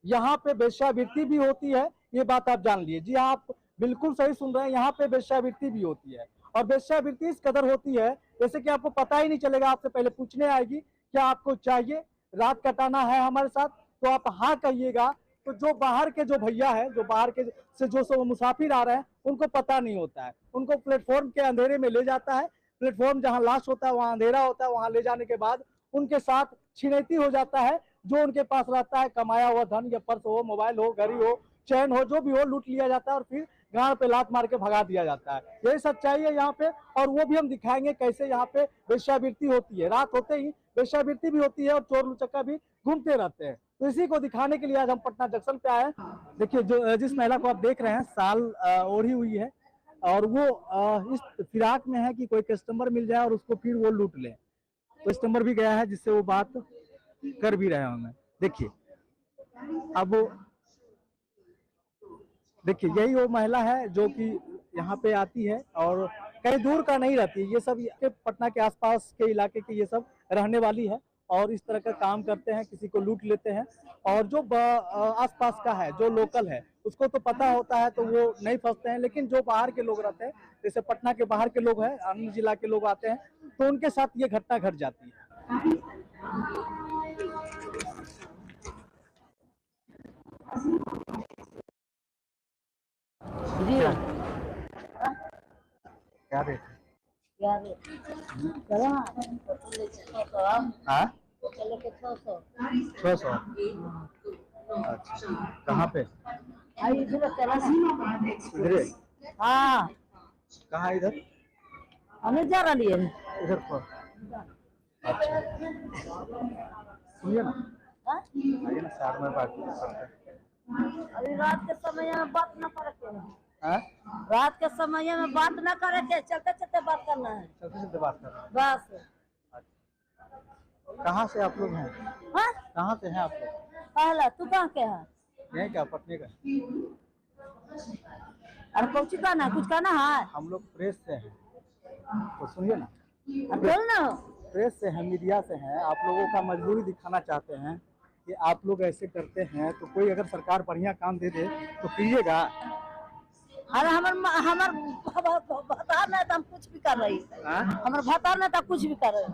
यहाँ पे वेश्यावृत्ति भी होती है, ये बात आप जान लीजिए। जी हाँ, आप बिल्कुल सही सुन रहे हैं, यहाँ पे वेश्यावृत्ति भी होती है। और वेश्यावृत्ति इस कदर होती है जैसे कि आपको पता ही नहीं चलेगा, आपसे पहले पूछने आएगी क्या आपको चाहिए, रात कटाना है हमारे साथ, तो आप हाँ कहिएगा। तो जो बाहर के जो भैया है, जो बाहर के से जो सब मुसाफिर आ रहे हैं, उनको पता नहीं होता है, उनको प्लेटफॉर्म के अंधेरे में ले जाता है। प्लेटफॉर्म जहाँ लाश होता है वहाँ अंधेरा होता है, वहाँ ले जाने के बाद उनके साथ छिनैती हो जाता है। जो उनके पास रहता है कमाया हुआ धन, या पर्स हो, मोबाइल हो, घड़ी हो, चैन हो, जो भी हो, लूट लिया जाता है और फिर गांड पे लात मार के भगा दिया जाता है। यही सच्चाई है यहाँ पे, और वो भी हम दिखाएंगे कैसे यहाँ पे वेश्यावृत्ति होती है। रात होते ही वेश्यावृत्ति भी होती है और चोर लुचक्का भी घूमते रहते हैं। तो इसी को दिखाने के लिए आज हम पटना जंक्शन पे आए हैं। देखिए, जो जिस महिला को आप देख रहे हैं साल ओढ़ी हुई है, और वो इस फिराक में है कि कोई कस्टमर मिल जाए और उसको फिर वो लूट ले। तो कस्टमर भी गया है जिससे वो बात कर भी रहे होंगे। देखिए, अब देखिए यही वो महिला है जो कि यहाँ पे आती है और कहीं दूर का नहीं रहती है। ये सब पटना के आसपास के इलाके के ये सब रहने वाली है और इस तरह का काम करते हैं, किसी को लूट लेते हैं। और जो आसपास का है, जो लोकल है, उसको तो पता होता है तो वो नहीं फंसते हैं। लेकिन जो बाहर के लोग रहते हैं, जैसे पटना के बाहर के लोग हैं, अन्य जिला के लोग आते हैं, तो उनके साथ ये घटना घट जाती है। जी क्या रेट है? क्या रेट? चलो हाँ, चलो के 600। 600। अच्छा, कहाँ पे? इधर चला ना। इधर? हाँ, कहाँ इधर? हमें जा रही है इधर पर। अच्छा, सुनिए ना, हाँ? आइए ना, साथ में बात करते हैं। अभी रात के समय में बात न करे के हाँ? रात के समय में बात न करे के, चलते चलते बात करना है। चलते चलते बात कर रहे हैं। बस। कहाँ से आप लोग हैं? हाँ? कहाँ से हैं आप लोग? पहला तू कहाँ के है? यहीं क्या, पटने का? अरे कौची कहना, कुछ कहना है? हम लोग प्रेस से हैं, तो सुनिए ना। बोल ना। प्रेस से हैं, मीडिया से हैं। आप लोगों का मजबूरी दिखाना चाहते हैं कि आप लोग ऐसे करते हैं, तो कोई अगर सरकार बढ़िया काम दे दे तो कीजिएगा। अरे हमार भतार नहीं तो हम कुछ भी कर रही है। हमारे भतार नहीं तो कुछ भी कर रहे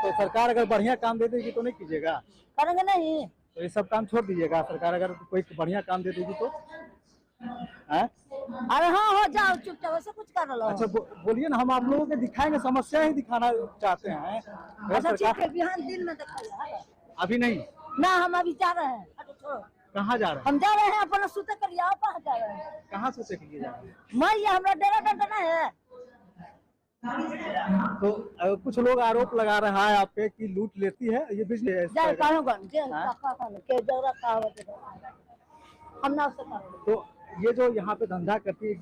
तो सरकार अगर बढ़िया काम दे देगी तो नहीं कीजिएगा? करेंगे नहीं। तो ये सब काम छोड़ दीजिएगा। सरकार अगर कोई बढ़िया काम दे देगी तो? अरे हाँ, हो जाओ चुपचाप, वैसे कुछ कर लो। अच्छा, बोलिए ना, हम आप लोगों के दिखाएंगे, समस्या ही दिखाना चाहते हैं। अच्छा ठीक है, बिहान दिन में दिखाइए। अभी नहीं ना, हम अभी जा रहे हैं। कहाँ जा रहे हैं? हम जा रहे हैं अपना सूते के लिए। आप कहाँ जा रहे हैं? कहाँ सोचे के लिए जा रहे हैं? मैं ये हमारा डेरा डंडा है। तो कुछ लोग आरोप लगा रहा है आप पे कि लूट लेती है, ये बिजनेस है। तो ये जो यहाँ पे धंधा करती है,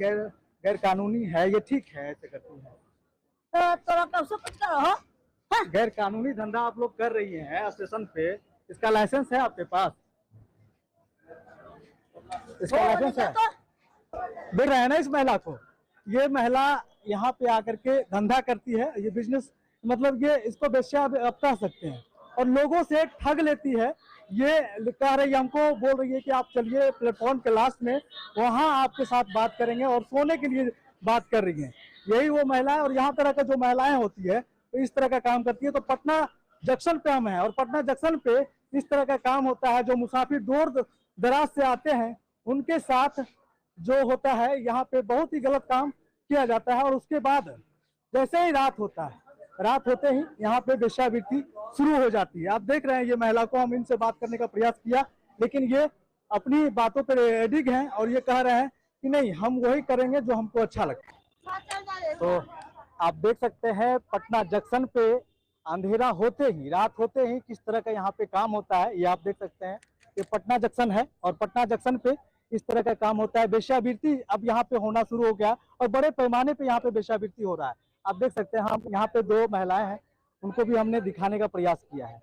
गैर कानूनी है, ये ठीक है ऐसे करती है? तो कैसे कुछ करो? गैर कानूनी धंधा आप लोग कर रही हैं स्टेशन पे, इसका लाइसेंस है आपके पास? इसका लाइसेंस है? देख रहे हैं ना इस महिला को, ये महिला यहाँ पे आकर के धंधा करती है, ये बिजनेस, मतलब ये इसको वेश्या आप कह सकते हैं, और लोगों से ठग लेती है। ये कह रही है, हमको बोल रही है कि आप चलिए प्लेटफॉर्म के लास्ट में, वहां आपके साथ बात करेंगे, और सोने के लिए बात कर रही है। यही वो महिला है। और यहाँ तरह का जो महिलाएं होती है तो इस तरह का काम करती है। तो पटना जंक्शन पे हम हैं, और पटना जंक्शन पे इस तरह का काम होता है। जो मुसाफिर दूर दराज से आते हैं उनके साथ जो होता है, यहाँ पे बहुत ही गलत काम किया जाता है। और उसके बाद जैसे ही रात होता है, रात होते ही यहाँ पे वेश्यावृत्ति शुरू हो जाती है। आप देख रहे हैं ये महिला को, हम इनसे बात करने का प्रयास किया, लेकिन ये अपनी बातों पर अडिग हैं और ये कह रहे हैं कि नहीं, हम वही करेंगे जो हमको अच्छा लगता है। तो आप देख सकते हैं पटना जंक्शन पे अंधेरा होते ही, रात होते ही किस तरह का यहाँ पे काम होता है, ये आप देख सकते हैं। ये पटना जंक्शन है और पटना जंक्शन पे इस तरह का काम होता है। वेश्यावृत्ति अब यहाँ पे होना शुरू हो गया और बड़े पैमाने पे यहाँ पे वेश्यावृत्ति हो रहा है। आप देख सकते हैं, हम यहाँ पे दो महिलाएं हैं, उनको भी हमने दिखाने का प्रयास किया है।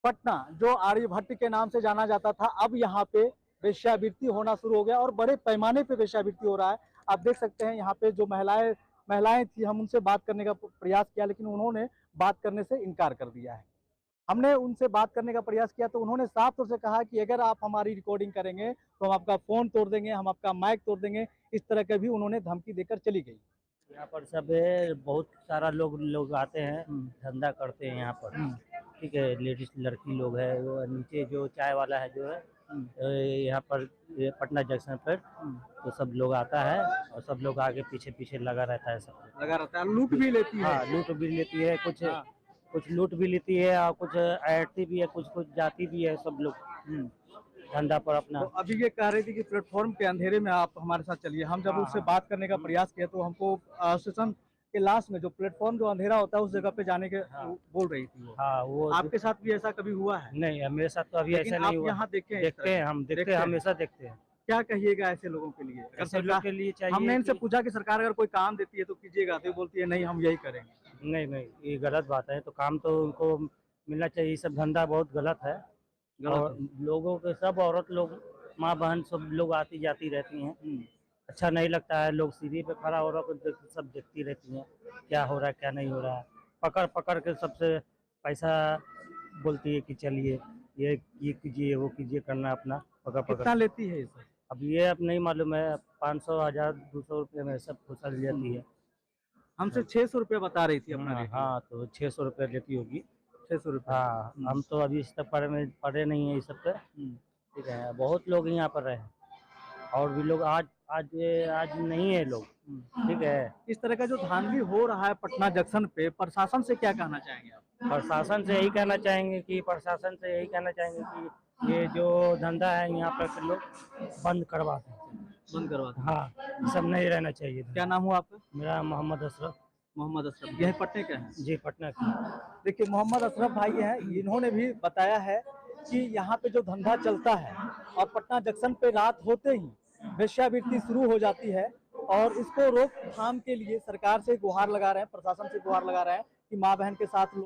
पटना जो आर्यभट्ट के नाम से जाना जाता था, अब यहाँ पे वेश्यावृत्ति होना शुरू हो गया और बड़े पैमाने पे वेश्यावृत्ति हो रहा है। आप देख सकते हैं यहाँ पे जो महिलाएं थी, हम उनसे बात करने का प्रयास किया, लेकिन उन्होंने बात करने से इनकार कर दिया है। हमने उनसे बात करने का प्रयास किया तो उन्होंने साफ तौर से कहा कि अगर आप हमारी रिकॉर्डिंग करेंगे तो हम आपका फ़ोन तोड़ देंगे, हम आपका माइक तोड़ देंगे। इस तरह के भी उन्होंने धमकी देकर चली गई। यहाँ पर सब बहुत सारा लोग आते हैं, धंधा करते हैं यहाँ पर। ठीक है, लेडीज लड़की लोग है, वो नीचे जो चाय वाला है जो है यहाँ पर पटना जंक्शन पर, तो सब लोग आता है और सब लोग आगे पीछे पीछे लगा रहता है, सब लगा रहता है, लूट भी लेती है। हाँ, लूट भी लेती है, कुछ लूट भी लेती है और कुछ ऐरती भी है, कुछ जाती भी है, सब लोग धंधा पर अपना। तो अभी ये कह रही थी कि प्लेटफॉर्म के अंधेरे में आप हमारे साथ चलिए। हम जब उससे बात करने का प्रयास किया तो हमको स्टेशन के लास्ट में जो प्लेटफॉर्म जो अंधेरा होता है उस जगह पे जाने के बोल रही थी वो। हाँ, वो आपके साथ भी ऐसा कभी हुआ है? नहीं, मेरे साथ तो अभी ऐसा नहीं हुआ। यहाँ देखते हैं देखते हैं, हमेशा देखते हैं। क्या कहिएगा ऐसे लोगों के लिए? ऐसे लोगों के लिए चाहिए, हमने इनसे पूछा कि सरकार अगर कोई काम देती है तो कीजिएगा, तो बोलती है नहीं हम यही करेंगे। नहीं, ये गलत बात है। तो काम तो उनको मिलना चाहिए। ये सब धंधा बहुत गलत है। और लोगों के सब औरत लोग, माँ बहन सब लोग आती जाती रहती हैं। अच्छा नहीं लगता है। लोग सीढ़ी पे खड़ा हो रहा सब देखती रहती हैं क्या हो रहा है क्या नहीं हो रहा है। पकड़ के सबसे पैसा बोलती है कि चलिए ये कीजिए वो कीजिए, करना अपना पकड़। कितना लेती है इसे? अब ये अब नहीं मालूम है, 500, 1000, 200 रुपये में सब कुछ चल जाती है। हमसे 600 रुपये बता रही थी अपना। हाँ, तो 600 रुपये लेती होगी। 600 रुपये। हाँ, हम तो अभी इस तक पढ़े नहीं है इस सब पे। ठीक है, बहुत लोग यहाँ पर रहे और भी लोग आज नहीं है लोग। ठीक है, इस तरह का जो धांधली हो रहा है पटना जंक्शन पे, प्रशासन से क्या कहना चाहेंगे आप? प्रशासन से यही कहना चाहेंगे कि ये जो धंधा है यहाँ पर के लोग बंद करवा दें। हाँ, ये सब नहीं रहना चाहिए। क्या नाम हुआ आपका? मेरा मोहम्मद अशरफ। मोहम्मद अशरफ, यही पटने के हैं? जी, पटना के। देखिए मोहम्मद अशरफ भाई हैं, इन्होंने भी बताया है कि यहाँ पे जो धंधा चलता है और पटना जंक्शन पे रात होते ही वेश्यावृत्ति शुरू हो जाती है और इसको रोकथाम के लिए सरकार से गुहार लगा रहे हैं, प्रशासन से गुहार लगा रहे हैं कि माँ बहन के साथ